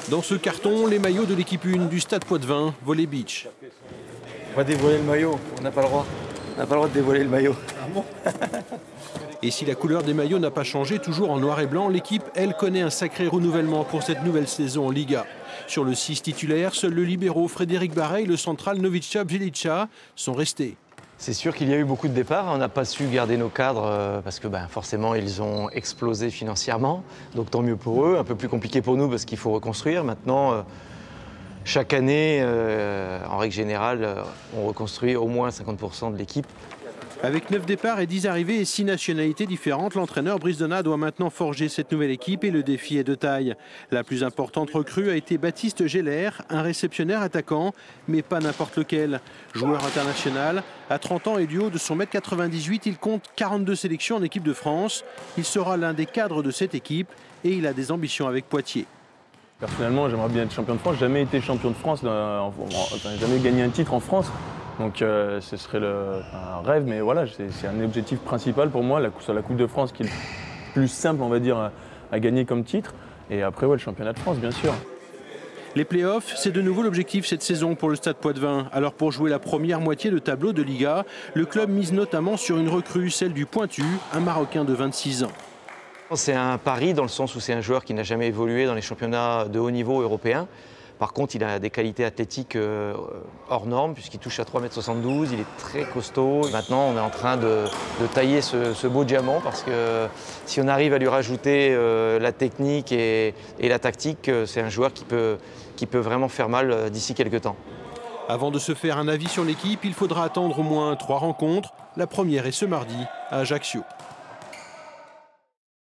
Dans ce carton, les maillots de l'équipe 1 du Stade Poitvin, Volley Beach. On va dévoiler le maillot, on n'a pas le droit. On n'a pas le droit de dévoiler le maillot. Ah bon? Et si la couleur des maillots n'a pas changé, toujours en noir et blanc, l'équipe, elle, connaît un sacré renouvellement pour cette nouvelle saison en Liga. Sur le 6 titulaire, seuls le libéraux Frédéric Barret et le central Novica Bjelica sont restés. C'est sûr qu'il y a eu beaucoup de départs. On n'a pas su garder nos cadres parce que forcément, ils ont explosé financièrement. Donc tant mieux pour eux. Un peu plus compliqué pour nous parce qu'il faut reconstruire. Maintenant, chaque année, en règle générale, on reconstruit au moins 50% de l'équipe. Avec 9 départs et 10 arrivées et 6 nationalités différentes, l'entraîneur Brice Donat doit maintenant forger cette nouvelle équipe et le défi est de taille. La plus importante recrue a été Baptiste Geller, un réceptionnaire attaquant, mais pas n'importe lequel. Joueur international, à 30 ans et du haut de son 1,98 m, il compte 42 sélections en équipe de France. Il sera l'un des cadres de cette équipe et il a des ambitions avec Poitiers. Personnellement, j'aimerais bien être champion de France. J'ai jamais été champion de France, jamais gagné un titre en France. Donc ce serait un rêve, mais voilà, c'est un objectif principal pour moi, sur la Coupe de France qui est le plus simple, on va dire, à gagner comme titre. Et après, ouais, le championnat de France, bien sûr. Les playoffs, c'est de nouveau l'objectif cette saison pour le Stade Poitvin. Alors pour jouer la première moitié de tableau de Liga, le club mise notamment sur une recrue, celle du Pointu, un Marocain de 26 ans. C'est un pari dans le sens où c'est un joueur qui n'a jamais évolué dans les championnats de haut niveau européens. Par contre, il a des qualités athlétiques hors normes puisqu'il touche à 3,72 m, il est très costaud. Maintenant, on est en train de tailler ce beau diamant parce que si on arrive à lui rajouter la technique et la tactique, c'est un joueur qui peut vraiment faire mal d'ici quelques temps. Avant de se faire un avis sur l'équipe, il faudra attendre au moins 3 rencontres. La première est ce mardi à Ajaccio.